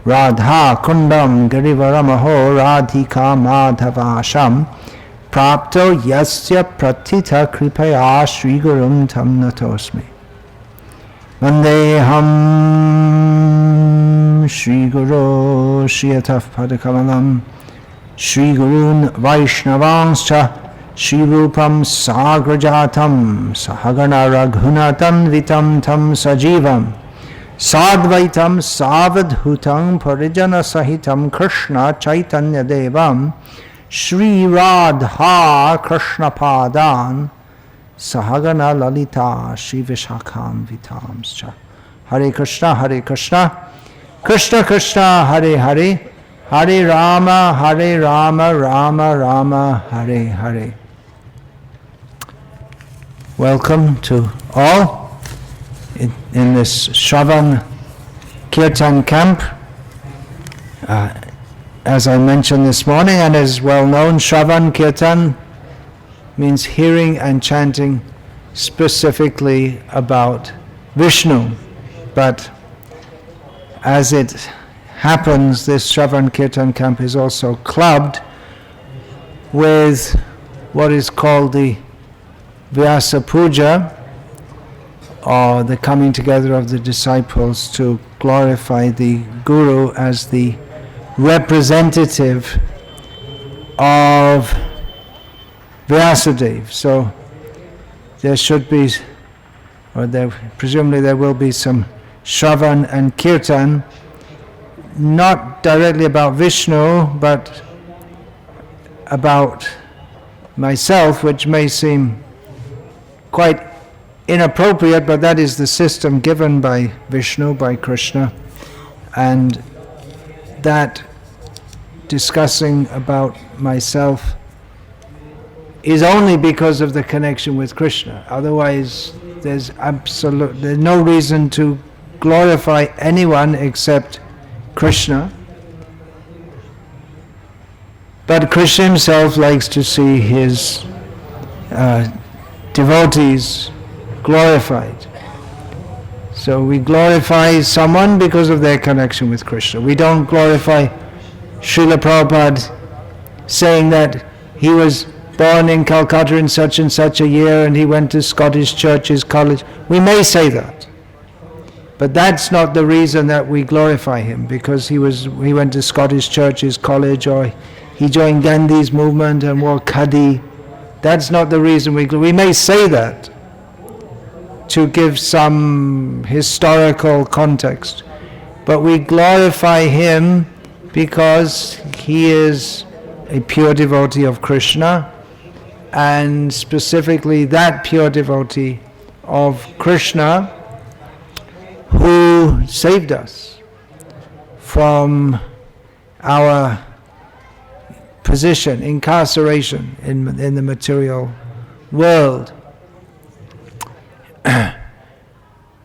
Radha Kundam Girivaramaho Radhika Madhavasham Prapto Yasya Pratita Kripaya Sri Gurum Tam Natosmi Vandeham Sri Guru Shiyataf Padakamalam Sri Gurun Vaishnavanscha Shri Rupam Sagrajatam Sahagana Raghunatam Vitam Tam Sajivam Sadvaitam Savadhutam Parijana Sahitam Krishna Chaitanya Devam Shri Radha Krishna Padan Sahagana Lalita Shri Vishakam Vitamscha. Hare Krishna, Krishna Krishna, Hare Hare, Hare Rama, Rama Rama, Hare Hare. Welcome to all in this Sravana Kirtan camp. As I mentioned this morning, and as well known, Sravana Kirtan means hearing and chanting specifically about Vishnu. But as it happens, this Sravana Kirtan camp is also clubbed with what is called the Vyasa Puja, or the coming together of the disciples to glorify the Guru as the representative of Vyasadeva. So there should be, or presumably there will be some Shravan and Kirtan, not directly about Vishnu, but about myself, which may seem quite inappropriate, but that is the system given by Vishnu, by Krishna, and that discussing about myself is only because of the connection with Krishna. Otherwise, there's no reason to glorify anyone except Krishna. But Krishna himself likes to see his devotees glorified. So we glorify someone because of their connection with Krishna. We don't glorify Srila Prabhupada saying that he was born in Calcutta in such and such a year and he went to Scottish Churches College. We may say that, but that's not the reason that we glorify him, because he went to Scottish Churches College, or he joined Gandhi's movement and wore khadi. That's not the reason we may say that to give some historical context, but we glorify him because he is a pure devotee of Krishna, and specifically that pure devotee of Krishna who saved us from our position, incarceration in the material world.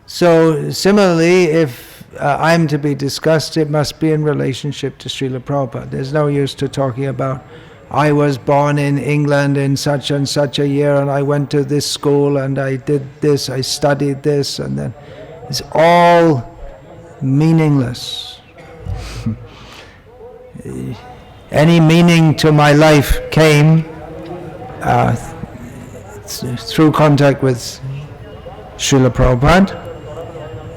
So similarly, if I'm to be discussed, it must be in relationship to Srila Prabhupada. There's no use to talking about, I was born in England in such and such a year and I went to this school and I did this, I studied this, and then it's all meaningless. Any meaning to my life came through contact with Srila Prabhupada,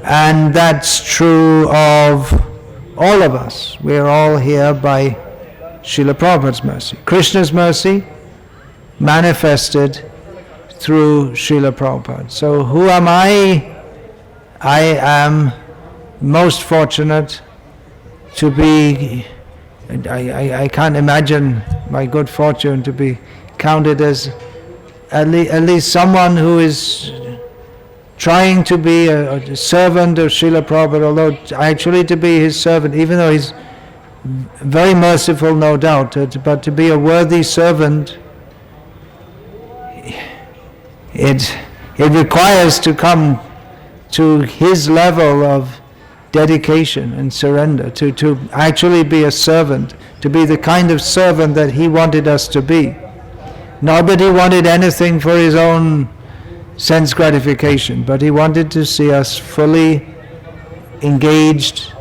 and that's true of all of us. We're all here by Srila Prabhupada's mercy. Krishna's mercy manifested through Srila Prabhupada. So who am I? I am most fortunate to be, I can't imagine my good fortune to be counted as at least someone who is trying to be a servant of Srila Prabhupada, although actually to be his servant, even though he's very merciful, no doubt, but to be a worthy servant, it requires to come to his level of dedication and surrender, to actually be a servant, to be the kind of servant that he wanted us to be. Not that he wanted anything for his own sense gratification, but he wanted to see us fully engaged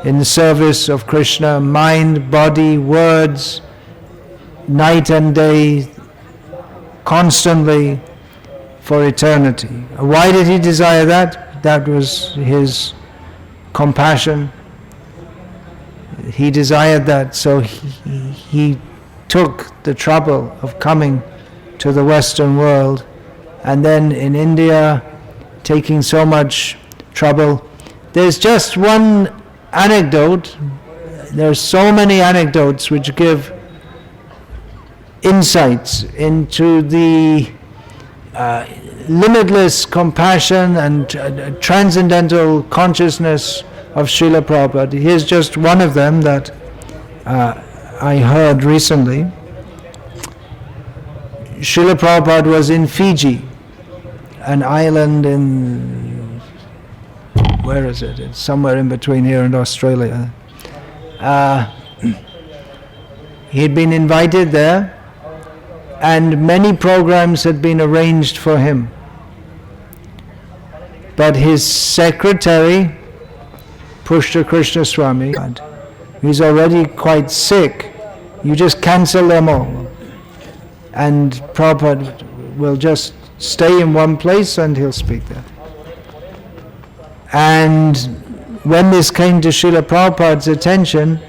in service of Krishna, mind, body, words, night and day, constantly, for eternity. Why did he desire that? That was his compassion. He desired that, so he took the trouble of coming to the Western world, and then in India, taking so much trouble. There's just one anecdote. There's so many anecdotes which give insights into the limitless compassion and transcendental consciousness of Srila Prabhupada. Here's just one of them that I heard recently. Srila Prabhupada was in Fiji, an island in, where is it? It's somewhere in between here and Australia. He'd been invited there, and many programs had been arranged for him. But his secretary, Pushta Krishna Swami, he's already quite sick. You just cancel them all. And Prabhupada will just stay in one place and he'll speak there. And when this came to Srila Prabhupada's attention,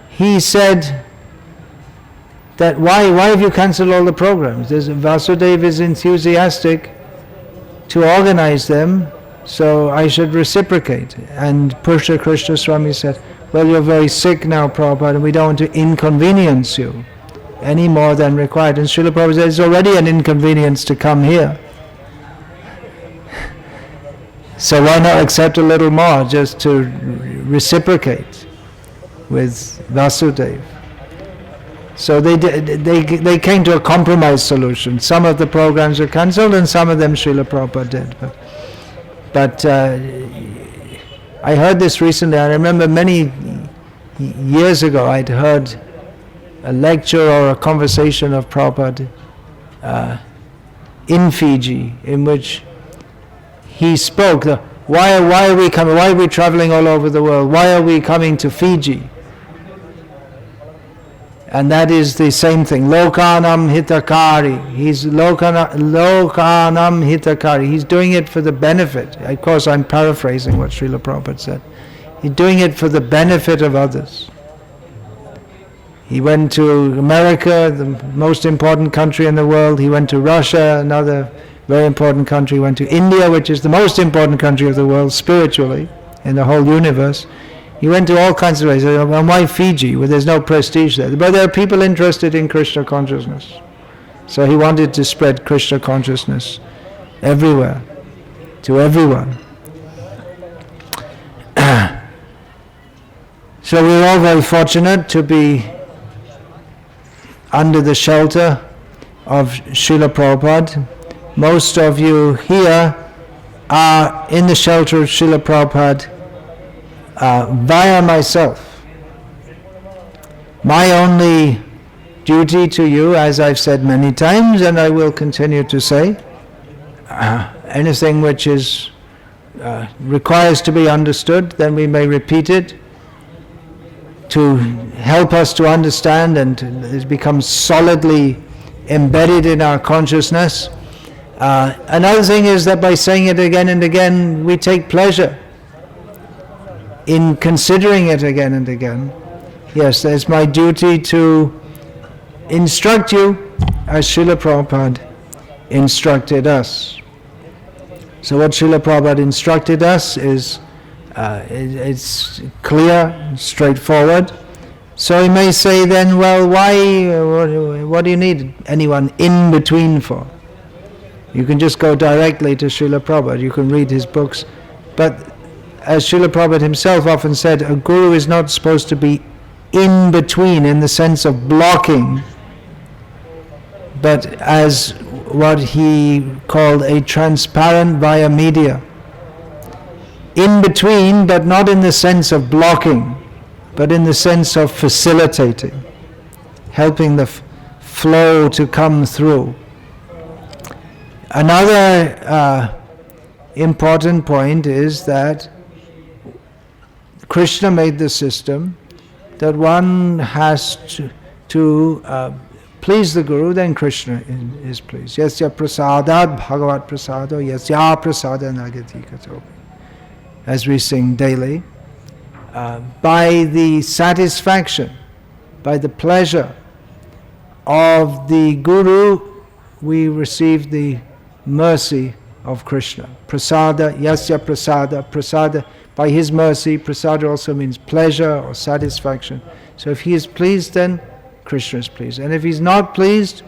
he said that why have you cancelled all the programs? Vasudeva is enthusiastic to organize them, so I should reciprocate. And Pushta Krishna Swami said, well, you're very sick now, Prabhupada, and we don't want to inconvenience you any more than required. And Srila Prabhupada said, it's already an inconvenience to come here. So why not accept a little more just to reciprocate with Vasudeva? So they came to a compromise solution. Some of the programs were cancelled and some of them Srila Prabhupada did. But I heard this recently. I remember many years ago I'd heard a lecture or a conversation of Prabhupada in Fiji, in which he spoke, why are we coming, why are we traveling all over the world, why are we coming to Fiji? And that is the same thing, Lokanam Hitakari. He's Lokanam Hitakari. He's doing it for the benefit. Of course, I'm paraphrasing what Srila Prabhupada said. He's doing it for the benefit of others. He went to America, the most important country in the world. He went to Russia, another very important country. He went to India, which is the most important country of the world spiritually in the whole universe. He went to all kinds of places. And why Fiji, where there's no prestige there? But there are people interested in Krishna consciousness. So he wanted to spread Krishna consciousness everywhere, to everyone. So we're all very fortunate to be under the shelter of Srila Prabhupada. Most of you here are in the shelter of Srila Prabhupada via myself. My only duty to you, as I've said many times, and I will continue to say, anything which is requires to be understood, then we may repeat it to help us to understand and it becomes solidly embedded in our consciousness. Another thing is that by saying it again and again, we take pleasure in considering it again and again. Yes, it's my duty to instruct you as Srila Prabhupada instructed us. So what Srila Prabhupada instructed us is it's clear, straightforward. So he may say then, well, why, what do you need anyone in between for? You can just go directly to Srila Prabhupada, you can read his books. But as Srila Prabhupada himself often said, a guru is not supposed to be in between in the sense of blocking, but as what he called a transparent via media. In between, but not in the sense of blocking, but in the sense of facilitating, helping the flow to come through. Another important point is that Krishna made the system that one has to please the Guru, then Krishna is pleased. Yasya prasadat bhagavat prasado yasya prasada nagati kato. As we sing daily, by the satisfaction, by the pleasure of the Guru, we receive the mercy of Krishna. Prasada, yasya prasada, prasada, by his mercy. Prasada also means pleasure or satisfaction. So if he is pleased, then Krishna is pleased. And if he's not pleased,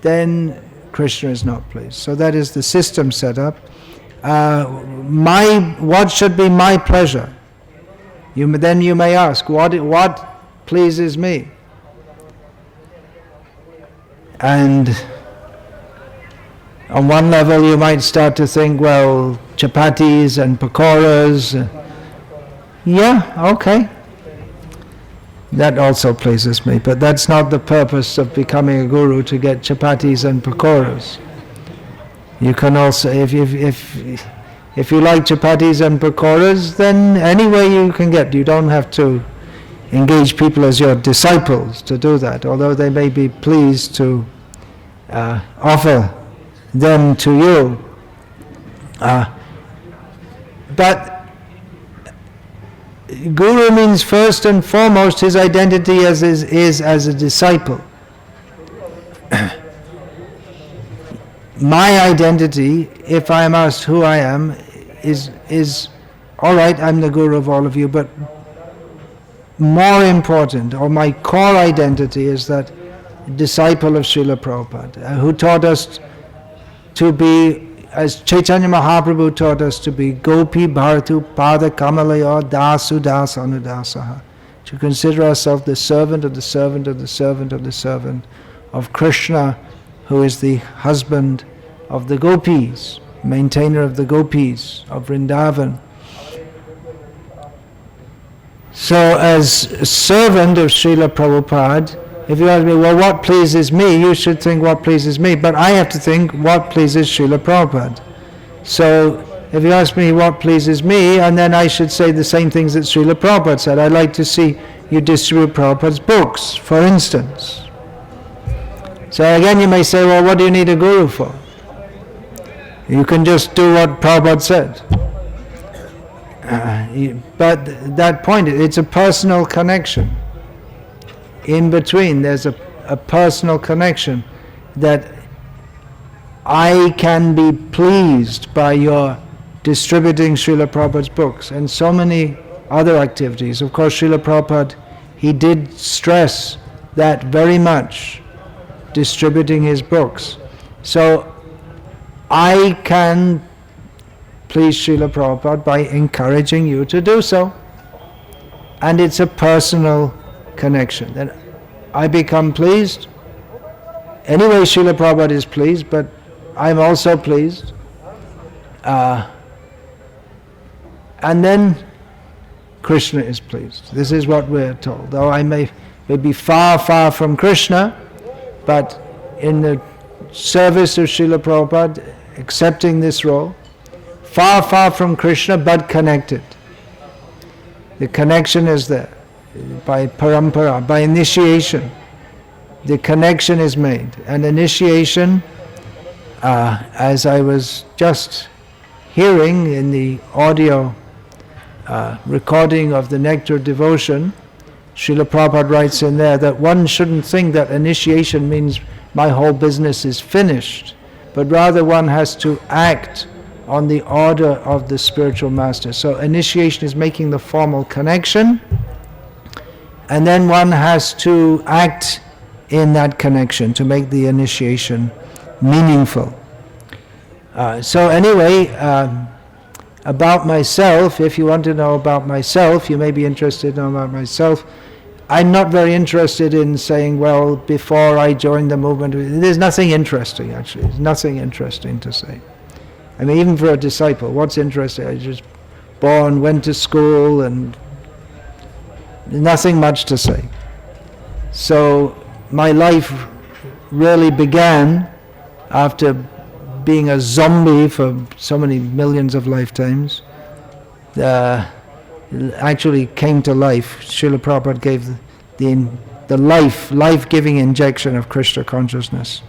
then Krishna is not pleased. So that is the system set up. What should be my pleasure? Then you may ask, what pleases me? And on one level you might start to think, well, chapatis and pakoras. Yeah, okay. That also pleases me, but that's not the purpose of becoming a guru, to get chapatis and pakoras. You can also, if you like chapatis and pakoras, then any way you can get. You don't have to engage people as your disciples to do that, although they may be pleased to offer them to you. But Guru means first and foremost his identity is as a disciple. My identity, if I am asked who I am, is all right, I'm the Guru of all of you, but more important, or my core identity, is that disciple of Srila Prabhupada, who taught us to be, as Chaitanya Mahaprabhu taught us to be, Gopi Bharatu Pada Kamalaya Dasu Das Anudasaha, to consider ourselves the servant of the servant of the servant of the servant of Krishna, who is the husband of the gopis, maintainer of the gopis of Vrindavan. So as a servant of Srila Prabhupada, if you ask me, well, what pleases me? You should think what pleases me, but I have to think what pleases Srila Prabhupada. So if you ask me what pleases me, and then I should say the same things that Srila Prabhupada said. I'd like to see you distribute Prabhupada's books, for instance. So again you may say, well, what do you need a guru for? You can just do what Prabhupada said. But that point, it's a personal connection. In between, there's a personal connection that I can be pleased by your distributing Srila Prabhupada's books and so many other activities. Of course, Srila Prabhupada, he did stress that very much, distributing his books. So I can please Srila Prabhupada by encouraging you to do so. And it's a personal connection. Then I become pleased. Anyway, Srila Prabhupada is pleased, but I'm also pleased. And then Krishna is pleased. This is what we're told. Though I may be far, far from Krishna, but in the service of Srila Prabhupada, accepting this role, far, far from Krishna, but connected. The connection is there. By parampara, by initiation, the connection is made. And initiation, as I was just hearing in the audio recording of the Nectar Devotion, Srila Prabhupada writes in there that one shouldn't think that initiation means my whole business is finished, but rather one has to act on the order of the spiritual master. So initiation is making the formal connection, and then one has to act in that connection to make the initiation meaningful. So anyway, about myself, if you want to know about myself, you may be interested in knowing about myself. I'm not very interested in saying, well, before I joined the movement, there's nothing interesting actually, there's nothing interesting to say. I mean, even for a disciple, what's interesting? I was just born, went to school, and nothing much to say. So my life really began after being a zombie for so many millions of lifetimes. actually came to life. Srila Prabhupada gave the life-giving injection of Krishna consciousness.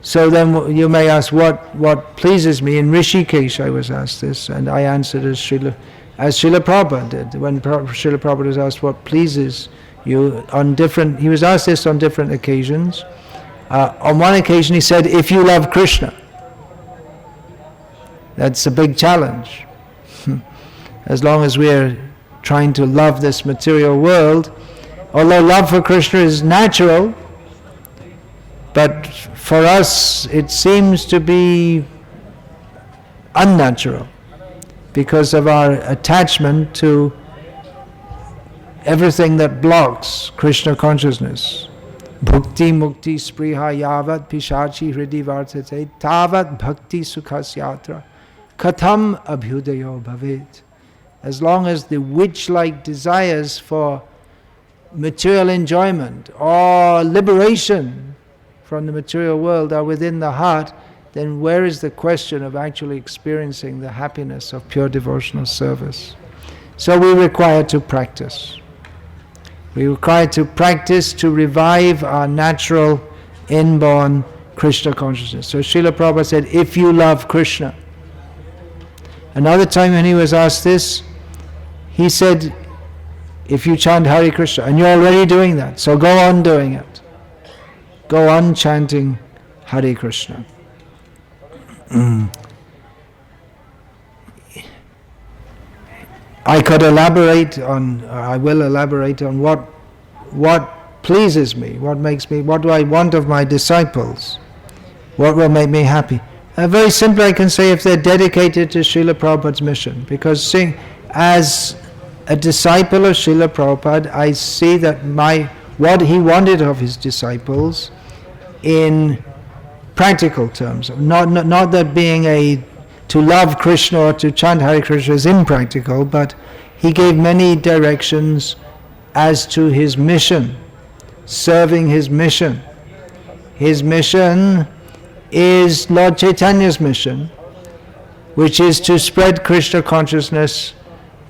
So then you may ask, what pleases me? In Rishikesh I was asked this, and I answered as Srila Prabhupada did. When Srila Prabhupada was asked what pleases you he was asked this on different occasions. On one occasion he said, if you love Krishna. That's a big challenge. As long as we're trying to love this material world, although love for Krishna is natural, but for us it seems to be unnatural because of our attachment to everything that blocks Krishna consciousness. Bhukti mukti spriha yavat pishachi hridi vartate tavat bhakti sukhasyatra katham abhyudayo bhavet. As long as the witch-like desires for material enjoyment or liberation from the material world are within the heart, then where is the question of actually experiencing the happiness of pure devotional service? So we require to practice. We require to practice to revive our natural, inborn Krishna consciousness. So Srila Prabhupada said, if you love Krishna. Another time when he was asked this, he said, if you chant Hare Krishna, and you're already doing that, so go on doing it. Go on chanting Hare Krishna. I will elaborate on what pleases me, what do I want of my disciples, what will make me happy. Very simply I can say if they're dedicated to Srila Prabhupada's mission, because as a disciple of Srila Prabhupada, I see that what he wanted of his disciples in practical terms, not that being to love Krishna or to chant Hare Krishna is impractical, but he gave many directions as to his mission, serving his mission. His mission is Lord Chaitanya's mission, which is to spread Krishna consciousness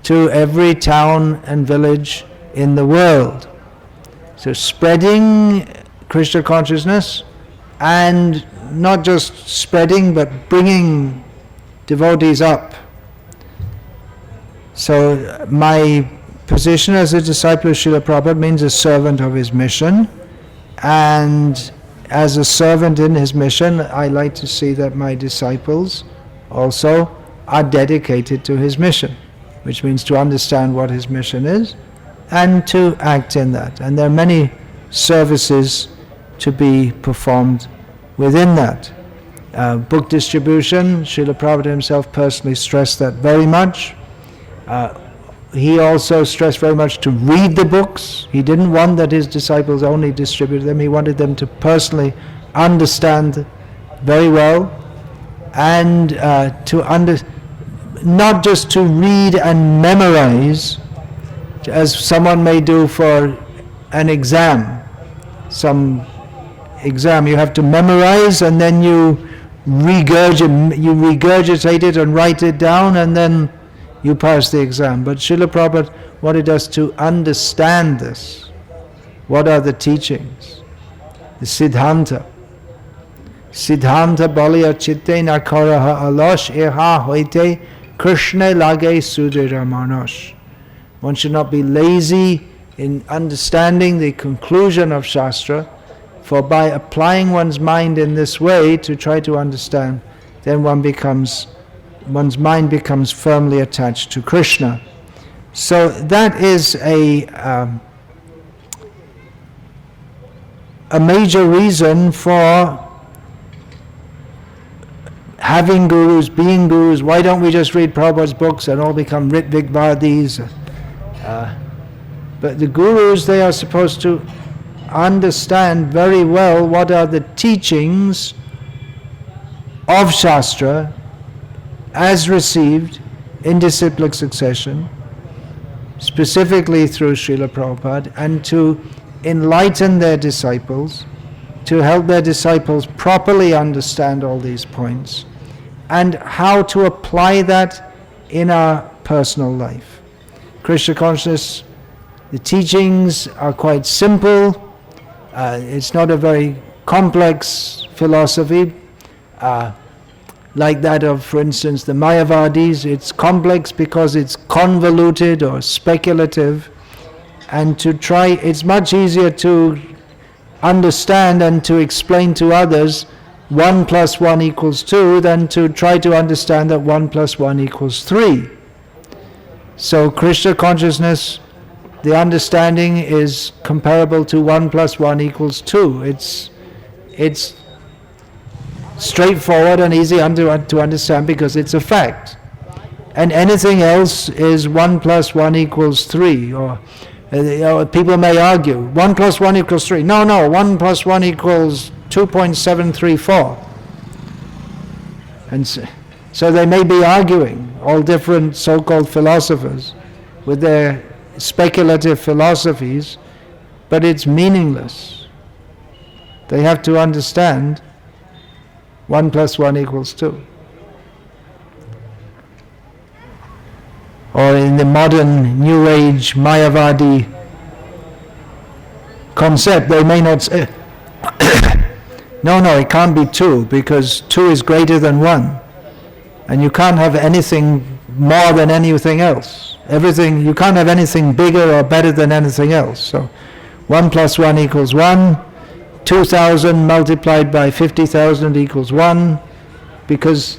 to every town and village in the world. So spreading Krishna consciousness, and not just spreading but bringing devotees up. So my position as a disciple of Srila Prabhupada means a servant of his mission, and as a servant in his mission I like to see that my disciples also are dedicated to his mission, which means to understand what his mission is and to act in that. And there are many services to be performed within that. Book distribution, Srila Prabhupada himself personally stressed that very much. He also stressed very much to read the books. He didn't want that his disciples only distributed them. He wanted them to personally understand very well, and not just to read and memorize, as someone may do for an exam. Some exam you have to memorize, and then you regurgitate it and write it down, and then you pass the exam. But Srila Prabhupada wanted us to understand this. What are the teachings? The Siddhanta. Siddhanta balya chitte nakaraha alosh eha hoite Krishna lage sudira manosh. One should not be lazy in understanding the conclusion of Shastra, for by applying one's mind in this way to try to understand, then one's mind becomes firmly attached to Krishna. So that is a major reason for having gurus, being gurus. Why don't we just read Prabhupada's books and all become Ritvigvadis? But the gurus, they are supposed to understand very well what are the teachings of Shastra as received in disciplic succession, specifically through Srila Prabhupada, and to enlighten their disciples, to help their disciples properly understand all these points, and how to apply that in our personal life. Krishna consciousness, the teachings are quite simple. It's not a very complex philosophy like that of, for instance, the Mayavadis. It's complex because it's convoluted or speculative, and it's much easier to understand and to explain to others 1 + 1 = 2 than to try to understand that 1 + 1 = 3. So Krishna consciousness, the understanding is comparable to 1 + 1 = 2. It's straightforward and easy to understand because it's a fact. And anything else is 1 + 1 = 3. Or people may argue, 1 + 1 = 3. No, 1 + 1 = 2.734. And so they may be arguing, all different so-called philosophers, with their speculative philosophies, but it's meaningless. They have to understand 1 + 1 = 2. Or in the modern New Age Mayavadi concept, they may not say, no, it can't be 2, because 2 is greater than 1. And you can't have anything more than anything else. You can't have anything bigger or better than anything else. So 1 + 1 = 1, 2,000 multiplied by 50,000 = 1, because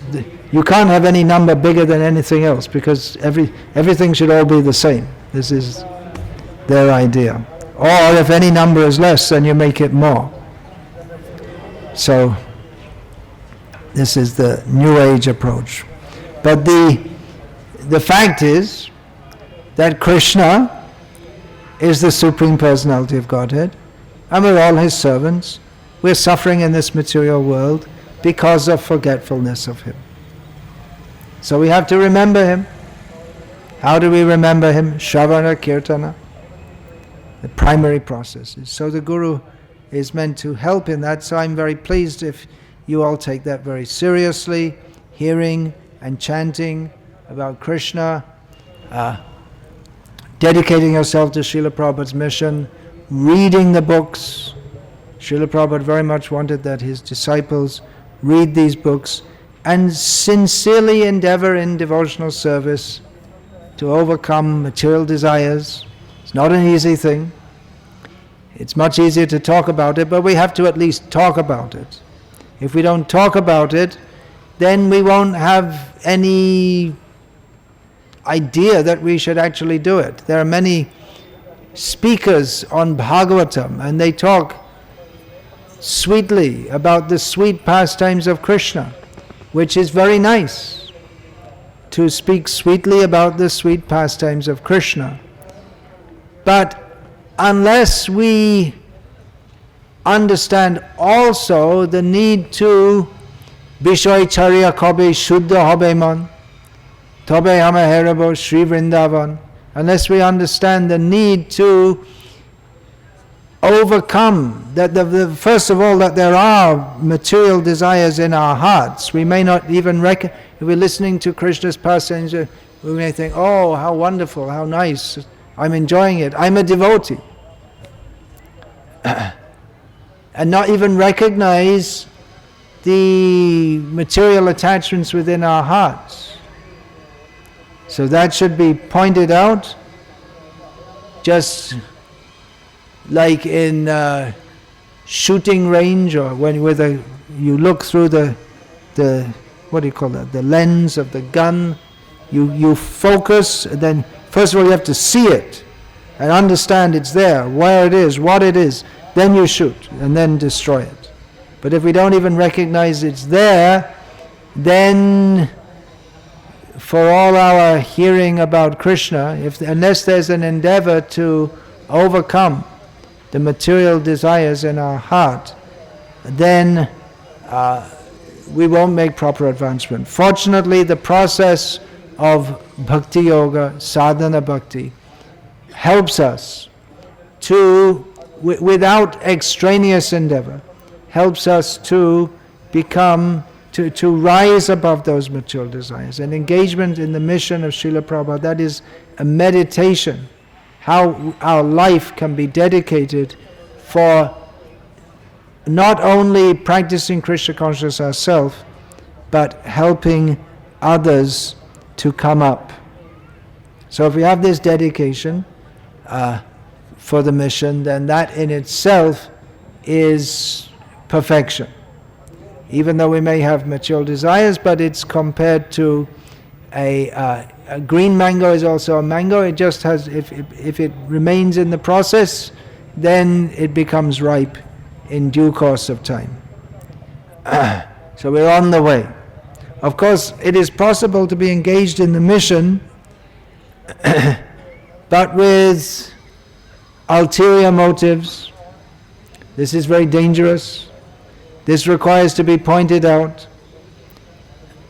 you can't have any number bigger than anything else, because everything should all be the same. This is their idea. Or if any number is less, then you make it more. So this is the New Age approach. But the fact is that Krishna is the Supreme Personality of Godhead, and we're all His servants. We're suffering in this material world because of forgetfulness of Him. So we have to remember Him. How do we remember Him? Sravana, Kirtana, the primary processes. So the Guru is meant to help in that. So I'm very pleased if you all take that very seriously, hearing and chanting about Krishna, dedicating yourself to Srila Prabhupada's mission, reading the books. Srila Prabhupada very much wanted that his disciples read these books and sincerely endeavor in devotional service to overcome material desires. It's not an easy thing. It's much easier to talk about it, but we have to at least talk about it. If we don't talk about it, then we won't have any idea that we should actually do it. There are many speakers on Bhagavatam, and they talk sweetly about the sweet pastimes of Krishna, which is very nice, to speak sweetly about the sweet pastimes of Krishna. But unless we understand also the need to Bishoy Charya Kobe Shuddha Hobe Man, Tobe Hama Herabo Sri Vrindavan, unless we understand the need to overcome that first of all, that there are material desires in our hearts. We may not even if we're listening to Krishna's pastimes, we may think, oh, how wonderful, how nice, I'm enjoying it, I'm a devotee. And not even recognize the material attachments within our hearts. So that should be pointed out, just like in shooting range, or when you look through the what do you call that? The lens of the gun. You focus, and then first of all you have to see it and understand it's there, where it is, what it is. Then you shoot and then destroy it. But if we don't even recognize it's there, then for all our hearing about Krishna, unless there's an endeavor to overcome the material desires in our heart, then we won't make proper advancement. Fortunately, the process of Bhakti Yoga, Sadhana Bhakti, helps us to, without extraneous endeavor, helps us to to rise above those material desires. And engagement in the mission of Srila Prabhupada, that is a meditation, how our life can be dedicated for not only practicing Krishna consciousness ourselves, but helping others to come up. So if we have this dedication for the mission, then that in itself is perfection. Even though we may have material desires, but it's compared to a green mango is also a mango. It just has, if it remains in the process, then it becomes ripe in due course of time. So we're on the way. Of course, it is possible to be engaged in the mission, but with ulterior motives. This is very dangerous. This requires to be pointed out.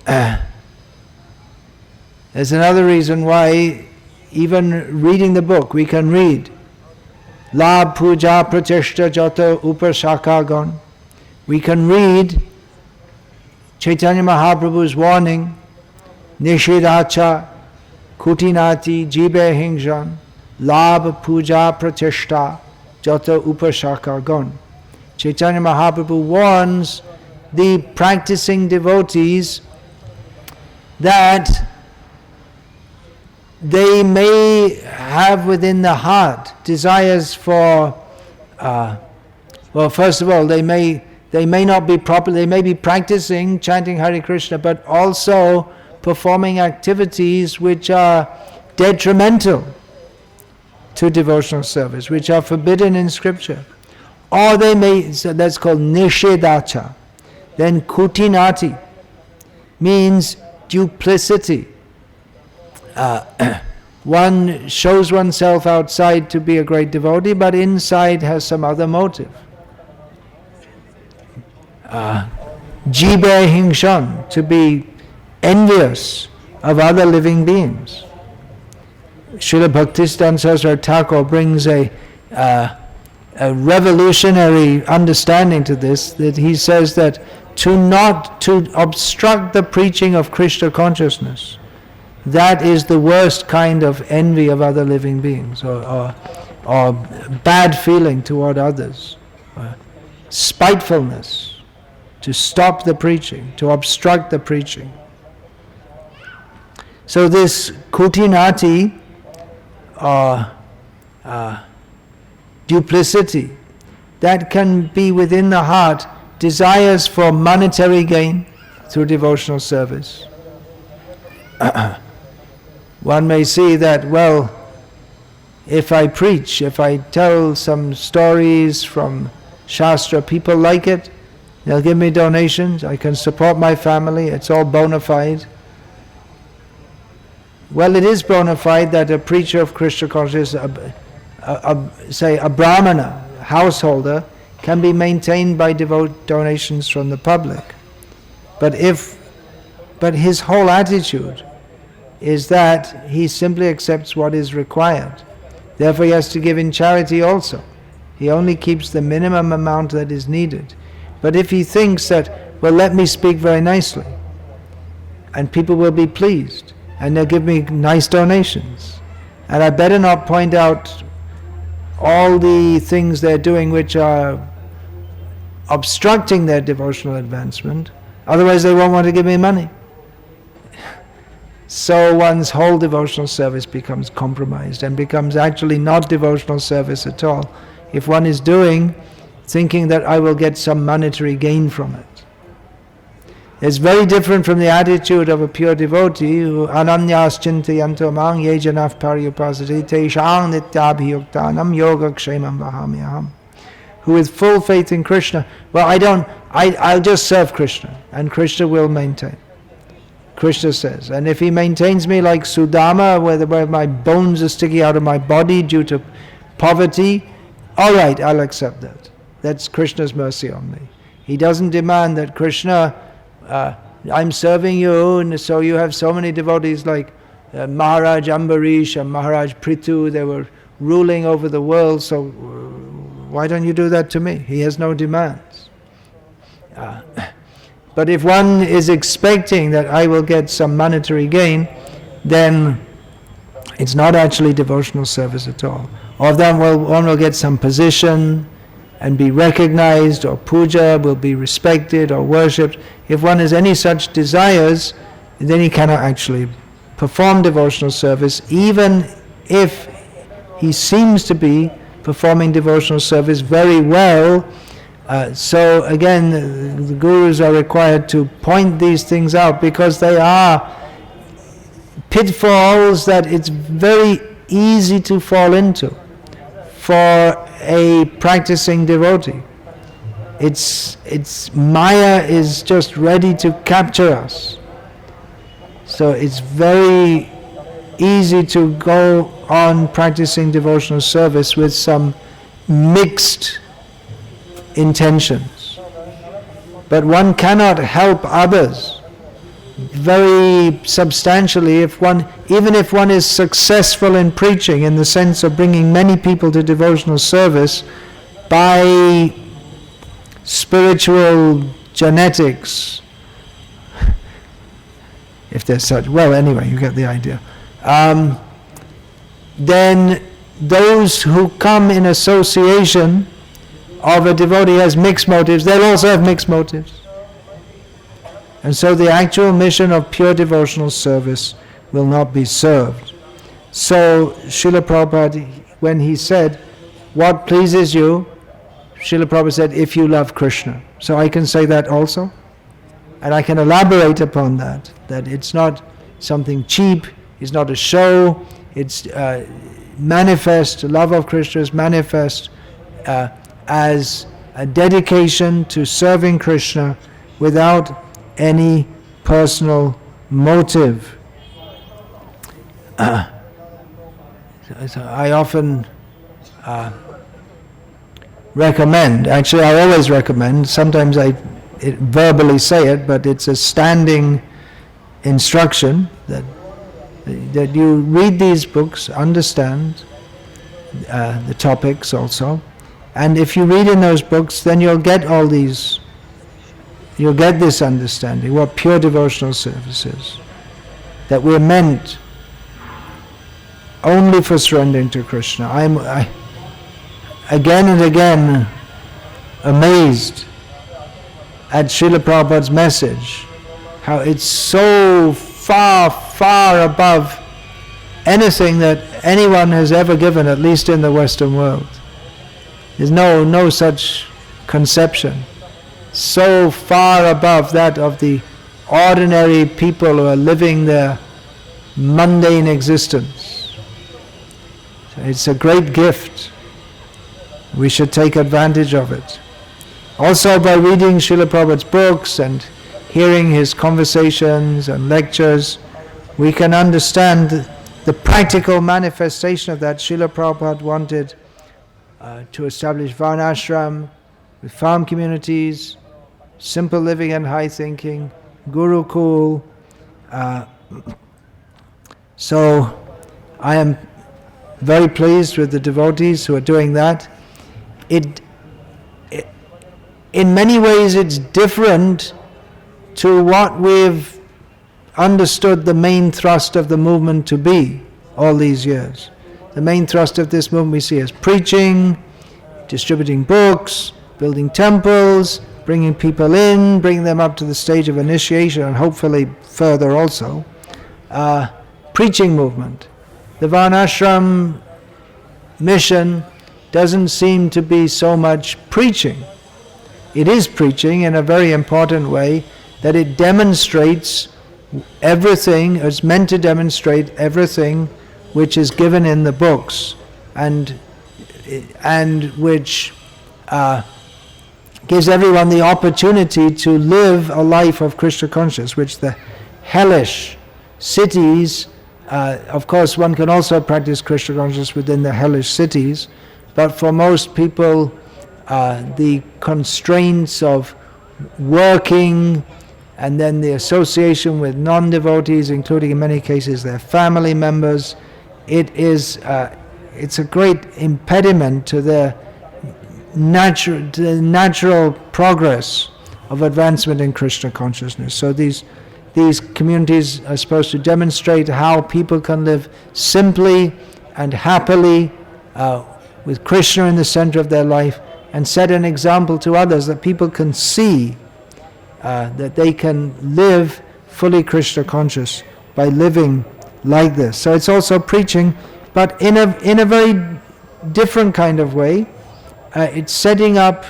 There's another reason why even reading the book, we can read Labh Puja Pratishta Jata Upashakagon. We can read Chaitanya Mahaprabhu's warning, Nishidacha Kutinati Jibe Hingjan Labh Puja Pratishta Jata Upashakagon. Chaitanya Mahaprabhu warns the practicing devotees that they may have within the heart desires for, well, first of all, they may not be proper, they may be practicing, chanting Hare Krishna, but also performing activities which are detrimental to devotional service, which are forbidden in scripture. Or they may, so that's called nishedacha. Then kutinati means duplicity. One shows oneself outside to be a great devotee, but inside has some other motive. Jibe hingshan, to be envious of other living beings. Srila Bhaktisiddhanta Saraswati Thakur brings a revolutionary understanding to this, that he says that to obstruct the preaching of Krishna consciousness, that is the worst kind of envy of other living beings, or bad feeling toward others, spitefulness, to stop the preaching, to obstruct the preaching. So this kutinati, duplicity, that can be within the heart, desires for monetary gain through devotional service. One may see that, well, if I preach, if I tell some stories from Shastra, people like it, they'll give me donations, I can support my family, it's all bona fide. Well, it is bona fide that a preacher of Krishna consciousness, say a brahmana, householder, can be maintained by donations from the public. But his whole attitude is that he simply accepts what is required. Therefore he has to give in charity also. He only keeps the minimum amount that is needed. But if he thinks that, well, let me speak very nicely, and people will be pleased, and they'll give me nice donations, and I better not point out all the things they're doing which are obstructing their devotional advancement, otherwise they won't want to give me money. So one's whole devotional service becomes compromised and becomes actually not devotional service at all, if one is thinking that I will get some monetary gain from it. It's very different from the attitude of a pure devotee who ananyas chintayanto mang ye janaf pariyupasati teishang nityabhiyuktanam yoga kshemam vahamyaham, who with full faith in Krishna, well, I'll just serve Krishna and Krishna will maintain. Krishna says, and if he maintains me like Sudama, where my bones are sticking out of my body due to poverty, all right, I'll accept that. That's Krishna's mercy on me. He doesn't demand that Krishna, I'm serving you, and so you have so many devotees like Maharaj Ambarish and Maharaj Prithu, they were ruling over the world, so why don't you do that to me? He has no demands. But if one is expecting that I will get some monetary gain, then it's not actually devotional service at all. Or then one will get some position and be recognized, or puja will be respected or worshipped. If one has any such desires, then he cannot actually perform devotional service, even if he seems to be performing devotional service very well. So again, the gurus are required to point these things out, because they are pitfalls that it's very easy to fall into for a practicing devotee. It's Maya is just ready to capture us. So it's very easy to go on practicing devotional service with some mixed intentions. But one cannot help others very substantially even if one is successful in preaching, in the sense of bringing many people to devotional service by spiritual genetics, if there's such. Well, anyway, you get the idea. Then those who come in association of a devotee has mixed motives, they'll also have mixed motives. And so the actual mission of pure devotional service will not be served. So Srila Prabhupada, when he said, what pleases you? Srila Prabhupada said, if you love Krishna. So I can say that also. And I can elaborate upon that it's not something cheap, it's not a show, it's manifest, love of Krishna is manifest as a dedication to serving Krishna without any personal motive. So I often recommend, actually I always recommend, sometimes I verbally say it, but it's a standing instruction that you read these books, understand the topics also, and if you read in those books, then you'll get this understanding, what pure devotional service is, that we're meant only for surrendering to Krishna. I'm again and again amazed at Srila Prabhupada's message, how it's so far, far above anything that anyone has ever given, at least in the Western world. There's no such conception. So far above that of the ordinary people who are living their mundane existence. So it's a great gift. We should take advantage of it. Also by reading Srila Prabhupada's books and hearing his conversations and lectures, we can understand the practical manifestation of that. Srila Prabhupada wanted to establish Varnashram with farm communities, simple living and high thinking, Gurukul. So I am very pleased with the devotees who are doing that. In many ways it's different to what we've understood the main thrust of the movement to be all these years. The main thrust of this movement we see as preaching, distributing books, building temples, bringing people in, bringing them up to the stage of initiation, and hopefully further also. Preaching movement. The Varnashram mission doesn't seem to be so much preaching. It is preaching in a very important way, that it demonstrates everything, it's meant to demonstrate everything which is given in the books, and which gives everyone the opportunity to live a life of Krishna consciousness, which the hellish cities, of course one can also practice Krishna consciousness within the hellish cities, but for most people the constraints of working and then the association with non-devotees, including in many cases their family members, it's a great impediment to the natural progress of advancement in Krishna consciousness. So these communities are supposed to demonstrate how people can live simply and happily with Krishna in the center of their life, and set an example to others that people can see that they can live fully Krishna conscious by living like this. So it's also preaching, but in a very different kind of way. It's setting up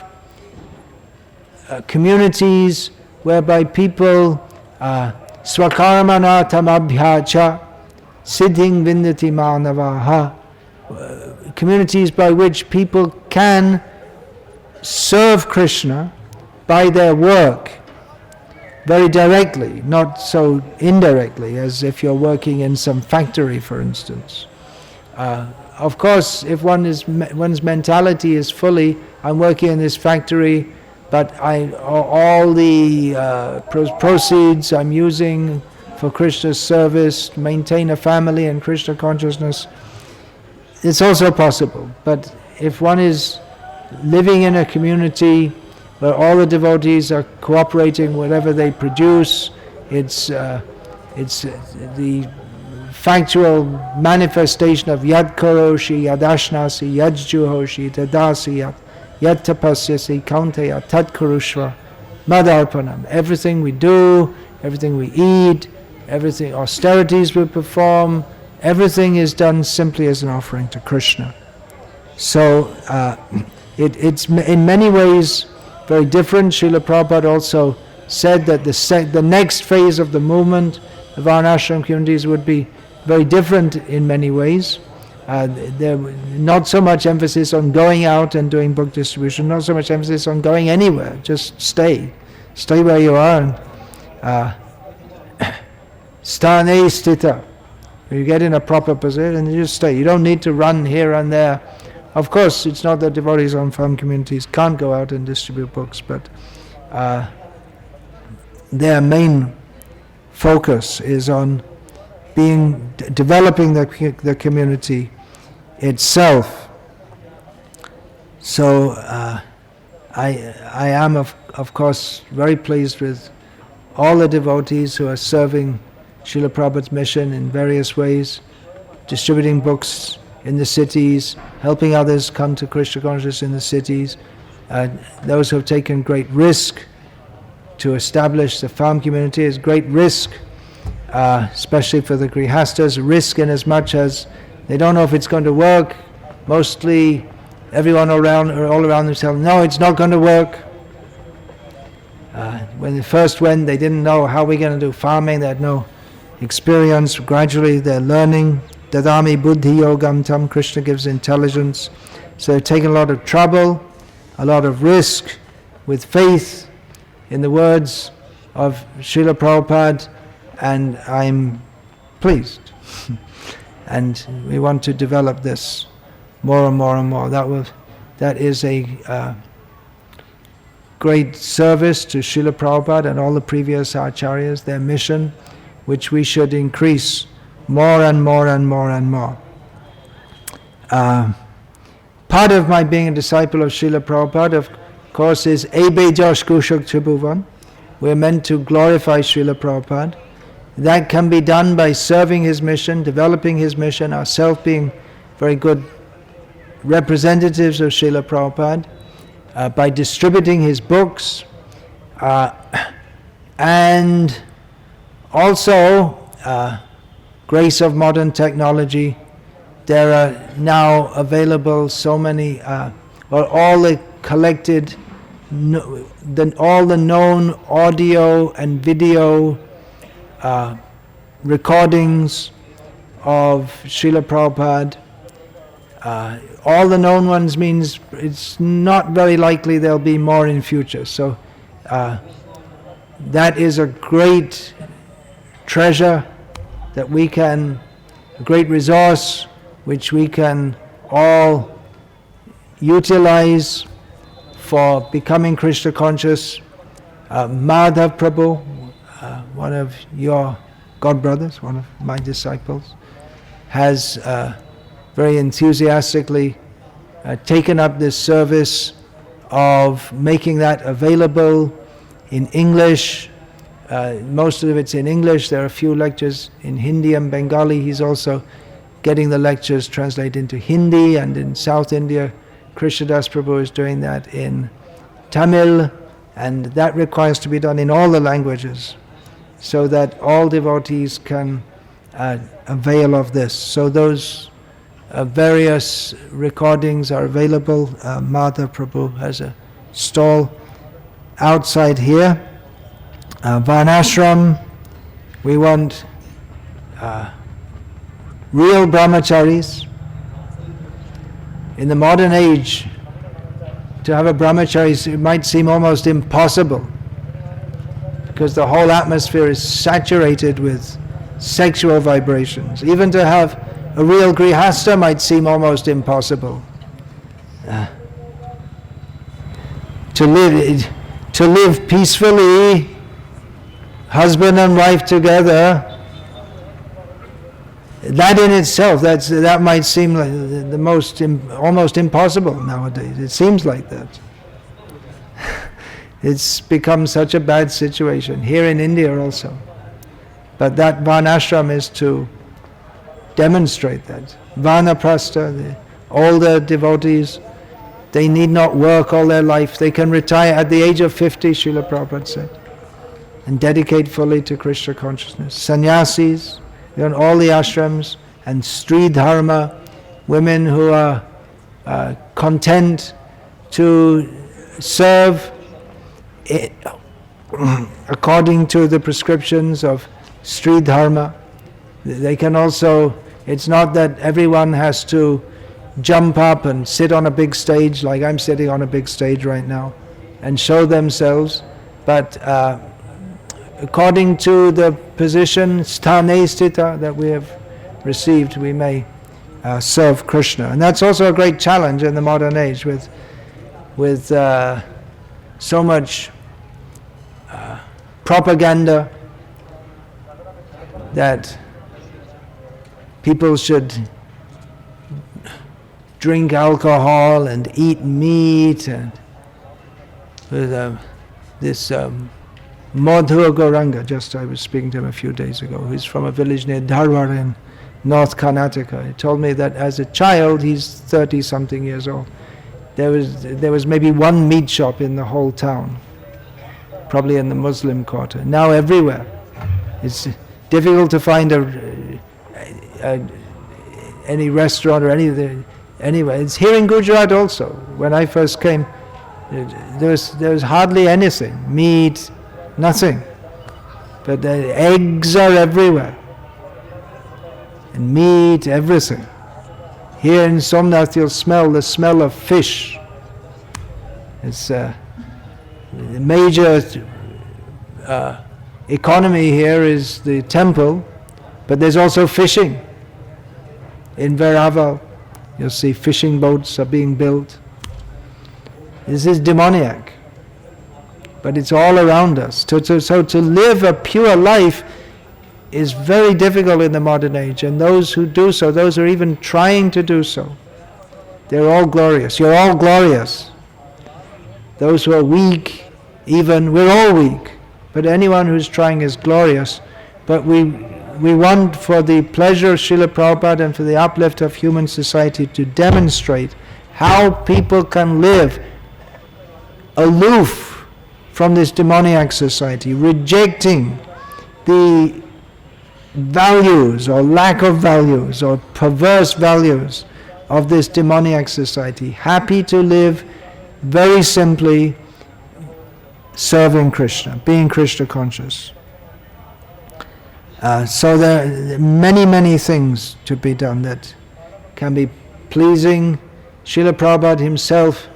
communities whereby people swakarmana tamabhyacha siddhing vindati manavaha, communities by which people can serve Krishna by their work very directly, not so indirectly as if you're working in some factory, for instance. Of course, if one's mentality is fully, I'm working in this factory, but all the proceeds I'm using for Krishna's service, maintain a family and Krishna consciousness, it's also possible. But if one is living in a community where all the devotees are cooperating, whatever they produce, it's the factual manifestation of yad karoshi, yad ashnasi, yad juhoshi, tadasi, yad tapasyasi, kaunteya, tat kurushva, madarpanam. Everything we do, everything we eat, everything, austerities we perform, everything is done simply as an offering to Krishna. So it's in many ways very different. Srila Prabhupada also said that the next phase of the movement of Varnashram communities would be very different in many ways. There not so much emphasis on going out and doing book distribution, not so much emphasis on going anywhere. Just stay where you are. Sthane sthita. You get in a proper position and you just stay. You don't need to run here and there. Of course, it's not that devotees on farm communities can't go out and distribute books, but their main focus is on developing the community itself. So I am of course very pleased with all the devotees who are serving Srila Prabhupada's mission in various ways, distributing books in the cities, helping others come to Krishna consciousness in the cities, those who have taken great risk to establish the farm community is great risk, especially for the grihastas, risk in as much as they don't know if it's going to work. Mostly everyone all around them tell, no, it's not going to work. When they first went, they didn't know how we're going to do farming, they had no experience. Gradually they're learning. Dadami buddhi yogam tam, Krishna gives intelligence. So they're taking a lot of trouble, a lot of risk, with faith in the words of Srila Prabhupada, and I'm pleased. And we want to develop this more and more and more. That is a great service to Srila Prabhupada and all the previous acharyas, their mission, which we should increase more and more and more and more. Part of my being a disciple of Srila Prabhupada, of course, is Ebe Josh Kushak Tribhuvan. We're meant to glorify Srila Prabhupada. That can be done by serving his mission, developing his mission, ourselves being very good representatives of Srila Prabhupada, by distributing his books, and also grace of modern technology. There are now available so many, all the collected, all the known audio and video recordings of Srila Prabhupada. All the known ones means it's not very likely there'll be more in future. So that is a great treasure that we can, a great resource which we can all utilize for becoming Krishna conscious. Madhav Prabhu, one of your godbrothers, one of my disciples, has very enthusiastically taken up this service of making that available in English. Most of it's in English. There are a few lectures in Hindi and Bengali. He's also getting the lectures translated into Hindi, and in South India, Krishnadas Prabhu is doing that in Tamil, and that requires to be done in all the languages so that all devotees can avail of this. So those various recordings are available. Madhav Prabhu has a stall outside here. Varnashram, we want real brahmacharis. In the modern age, to have a brahmachari, it might seem almost impossible because the whole atmosphere is saturated with sexual vibrations. Even to have a real grihastha might seem almost impossible. To live peacefully, husband and wife together, that in itself, that might seem like the most almost impossible nowadays. It seems like that. It's become such a bad situation here in India also. But that Varnashram is to demonstrate that. Vanaprastha, all the devotees, they need not work all their life. They can retire at the age of 50, Srila Prabhupada said, and dedicate fully to Krishna consciousness. Sannyasis, in all the ashrams, and Stri Dharma, women who are content to serve according to the prescriptions of Stri Dharma. They can also, it's not that everyone has to jump up and sit on a big stage like I'm sitting on a big stage right now and show themselves, but according to the position, sthane sthita, that we have received, we may serve Krishna. And that's also a great challenge in the modern age with so much propaganda that people should drink alcohol and eat meat, and with this Madhur Gauranga, just I was speaking to him a few days ago, who's from a village near Dharwar in North Karnataka. He told me that as a child, he's 30-something years old, there was maybe one meat shop in the whole town, probably in the Muslim quarter. Now everywhere. It's difficult to find any restaurant or anywhere. It's here in Gujarat also. When I first came, there was hardly anything, meat, nothing. But the eggs are everywhere. And meat, everything. Here in Somnath you'll smell the smell of fish. It's the major economy here is the temple, but there's also fishing. In Veraval, you'll see fishing boats are being built. This is demoniac. But it's all around us. So to live a pure life is very difficult in the modern age, and those who do so, those who are even trying to do so, they're all glorious. You're all glorious. Those who are weak, even, we're all weak. But anyone who's trying is glorious. But we want, for the pleasure of Srila Prabhupada and for the uplift of human society, to demonstrate how people can live aloof from this demoniac society, rejecting the values or lack of values or perverse values of this demoniac society, happy to live very simply serving Krishna, being Krishna conscious. So there are many, many things to be done that can be pleasing. Srila Prabhupada himself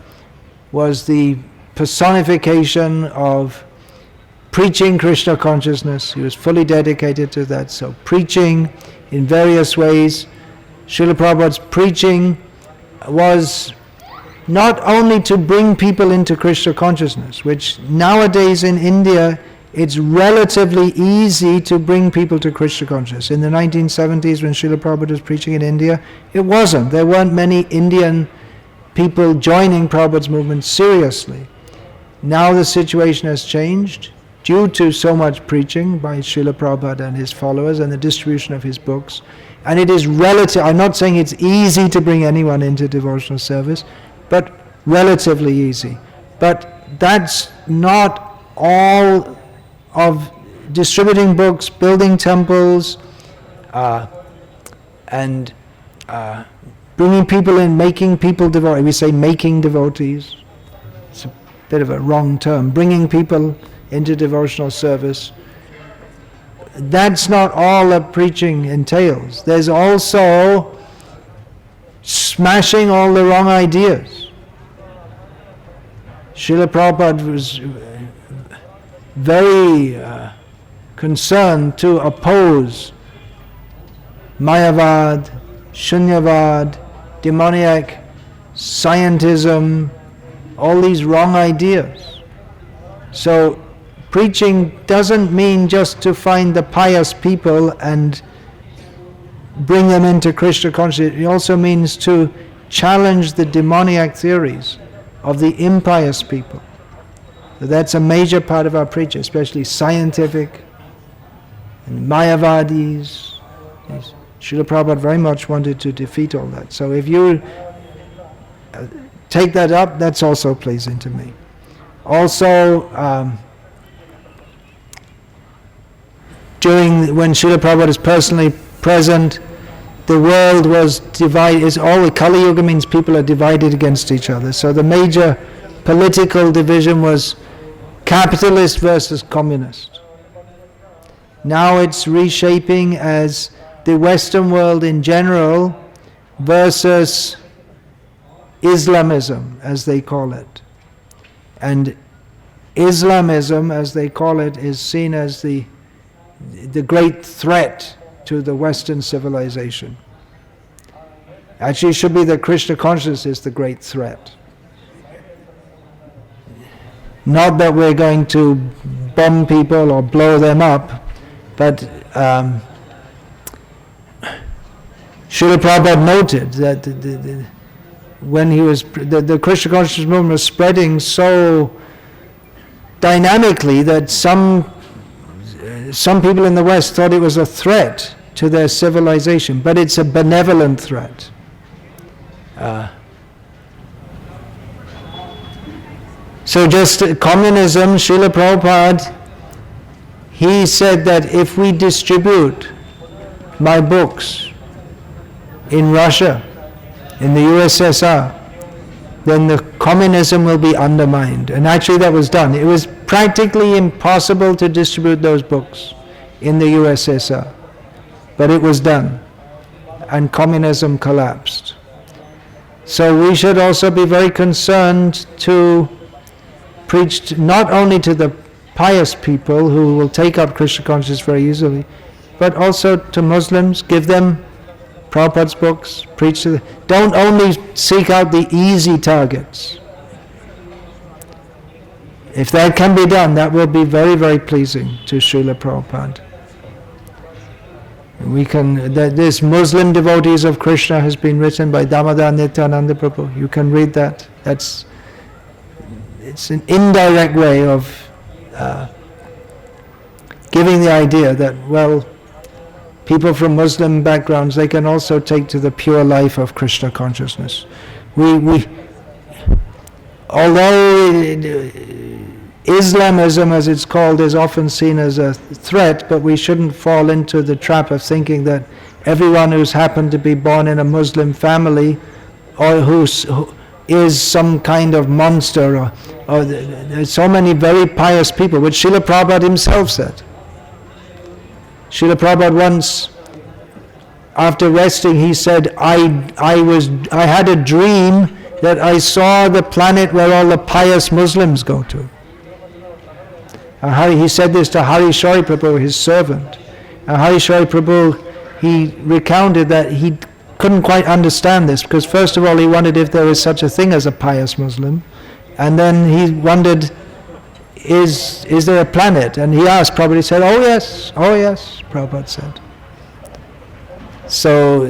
was the personification of preaching Krishna consciousness. He was fully dedicated to that. So preaching in various ways. Srila Prabhupada's preaching was not only to bring people into Krishna consciousness, which nowadays in India it's relatively easy to bring people to Krishna consciousness. In the 1970s when Srila Prabhupada was preaching in India, it wasn't. There weren't many Indian people joining Prabhupada's movement seriously. Now the situation has changed due to so much preaching by Srila Prabhupada and his followers and the distribution of his books. And it is relative, I'm not saying it's easy to bring anyone into devotional service, but relatively easy. But that's not all of distributing books, building temples, and bringing people in, making people devotees. We say making devotees. It's a bit of a wrong term. Bringing people into devotional service. That's not all that preaching entails. There's also smashing all the wrong ideas. Srila Prabhupada was very concerned to oppose Mayavad, Shunyavad, demoniac scientism, all these wrong ideas. So preaching doesn't mean just to find the pious people and bring them into Krishna consciousness. It also means to challenge the demoniac theories of the impious people. So that's a major part of our preaching, especially scientific and Mayavadis. Srila Prabhupada very much wanted to defeat all that. So if you take that up, that's also pleasing to me. Also, when Srila Prabhupada is personally present, the world was divided. All the Kali Yuga means people are divided against each other. So the major political division was capitalist versus communist. Now it's reshaping as the Western world in general versus Islamism, as they call it. And Islamism, as they call it, is seen as the great threat to the Western civilization. Actually, it should be that Krishna consciousness is the great threat. Not that we're going to bomb people or blow them up, but Srila Prabhupada noted that when he was, the Krishna consciousness movement was spreading so dynamically that some people in the West thought it was a threat to their civilization, but it's a benevolent threat. So just communism, Srila Prabhupada, he said that if we distribute my books in Russia, in the USSR, then the communism will be undermined. And actually that was done. It was practically impossible to distribute those books in the USSR. But it was done. And communism collapsed. So we should also be very concerned to preach not only to the pious people who will take up Krishna consciousness very easily, but also to Muslims, give them Prabhupada's books, preach to them. Don't only seek out the easy targets. If that can be done, that will be very, very pleasing to Srila Prabhupada. This Muslim Devotees of Krishna has been written by Damodar Nityananda Prabhu. You can read that. It's an indirect way of giving the idea that, well, people from Muslim backgrounds, they can also take to the pure life of Krishna consciousness. Although Islamism, as it's called, is often seen as a threat, but we shouldn't fall into the trap of thinking that everyone who's happened to be born in a Muslim family or who is some kind of monster, or there's so many very pious people, which Srila Prabhupada himself said. Srila Prabhupada once, after resting, he said, I had a dream that I saw the planet where all the pious Muslims go to. He said this to Hari Shari Prabhu, his servant. Hari Shari Prabhu, he recounted that he couldn't quite understand this, because first of all he wondered if there was such a thing as a pious Muslim, and then he wondered, is there a planet? And he asked Prabhupada, he said, oh yes, Prabhupada said. So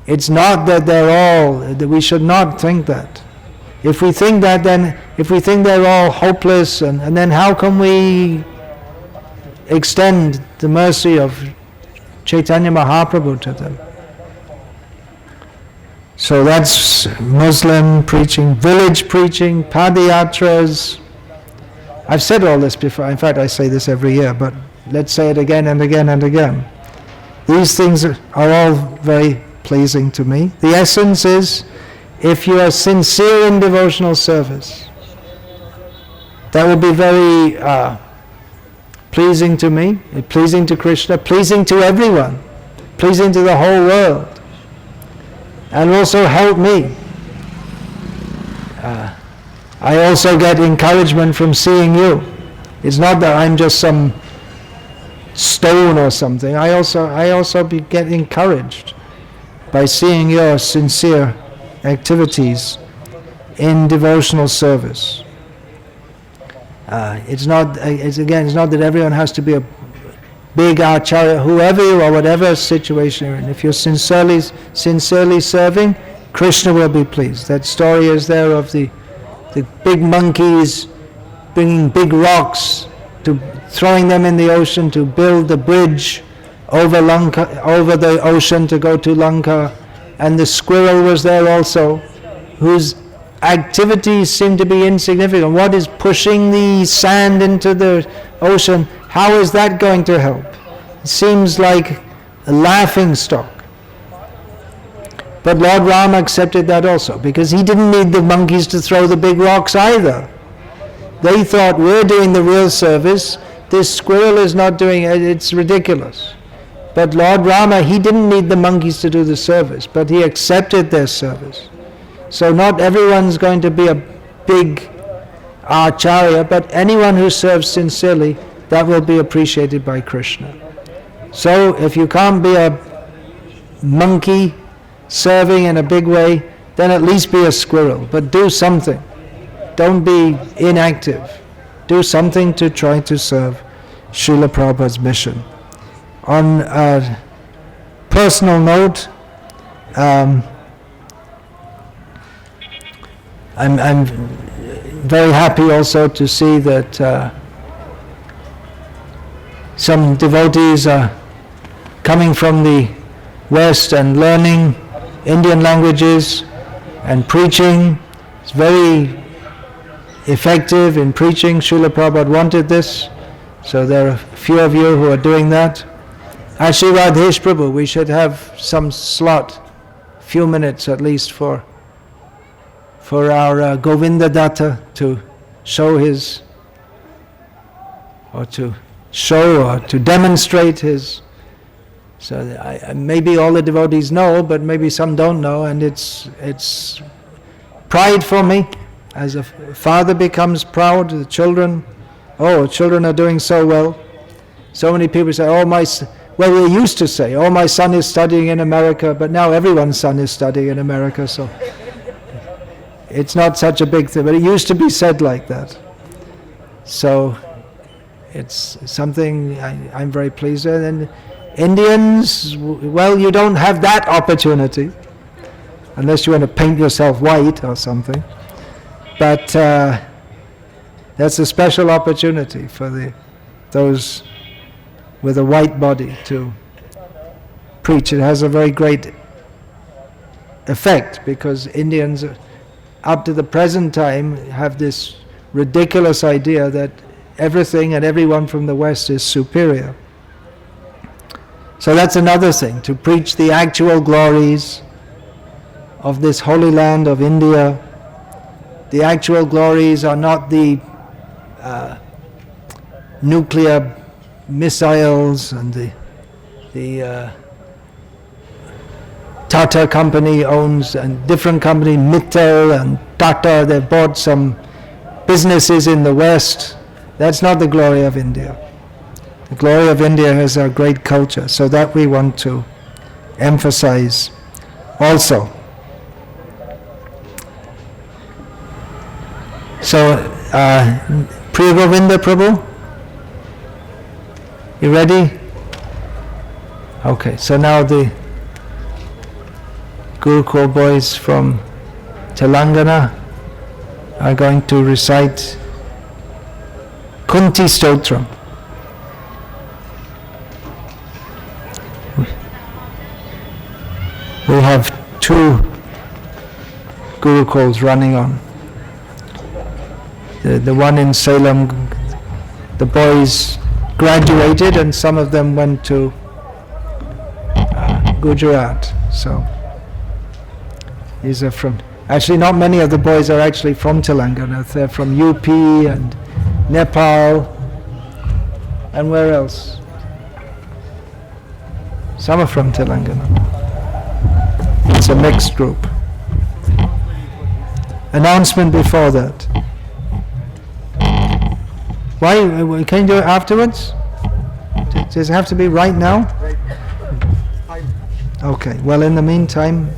it's not that that we should not think that. If we think that, then if we think they're all hopeless, and then how can we extend the mercy of Chaitanya Mahaprabhu to them? So that's Muslim preaching, village preaching, padayatras. I've said all this before. In fact, I say this every year, but let's say it again and again and again. These things are all very pleasing to me. The essence is, if you are sincere in devotional service, that will be very pleasing to me, pleasing to Krishna, pleasing to everyone, pleasing to the whole world, and also help me. I also get encouragement from seeing you. It's not that I'm just some stone or something. I also get encouraged by seeing your sincere activities in devotional service. It's not that everyone has to be a big acharya, whoever you are, whatever situation you're in. If you're sincerely serving, Krishna will be pleased. That story is there of the big monkeys bringing big rocks, throwing them in the ocean to build the bridge over the ocean to go to Lanka. And the squirrel was there also, whose activities seem to be insignificant. What is pushing the sand into the ocean? How is that going to help? It seems like a laughing stock. But Lord Rama accepted that also, because he didn't need the monkeys to throw the big rocks either. They thought, we're doing the real service, this squirrel is not doing it, it's ridiculous. But Lord Rama, he didn't need the monkeys to do the service, but he accepted their service. So not everyone's going to be a big acharya, but anyone who serves sincerely, that will be appreciated by Krishna. So if you can't be a monkey serving in a big way, then at least be a squirrel, but do something. Don't be inactive. Do something to try to serve Srila Prabhupada's mission. On a personal note, I'm very happy also to see that some devotees are coming from the West and learning Indian languages and preaching. It's very effective in preaching. Srila Prabhupada wanted this, so there are a few of you who are doing that. Actually, Radhesh Prabhu, we should have some slot, few minutes at least, for our Govinda Datta to show his, or to show or to demonstrate his. So maybe all the devotees know, but maybe some don't know, and it's pride for me. As a father becomes proud, the children are doing so well. So many people say, they used to say, my son is studying in America, but now everyone's son is studying in America, so it's not such a big thing, but it used to be said like that. So it's something I'm very pleased with. And Indians, well, you don't have that opportunity, unless you want to paint yourself white or something. But that's a special opportunity for those with a white body to preach. It has a very great effect, because Indians, up to the present time, have this ridiculous idea that everything and everyone from the West is superior. So that's another thing, to preach the actual glories of this holy land of India. The actual glories are not the nuclear missiles and the Tata company owns, and different company, Mittal and Tata, they've bought some businesses in the West. That's not the glory of India. The glory of India is our great culture, so that we want to emphasize also. So, Priya Govinda Prabhu, you ready? Okay, so now the Gurukul boys from Telangana, are going to recite Kunti Stotram. We have 2 Gurukuls running on. The one in Salem, the boys graduated and some of them went to Gujarat. So these are from, actually not many of the boys are actually from Telangana. They're from UP and Nepal and where else? Some are from Telangana. It's a mixed group. Announcement before that. Why? Can you do it afterwards? Does it have to be right now? Okay, well in the meantime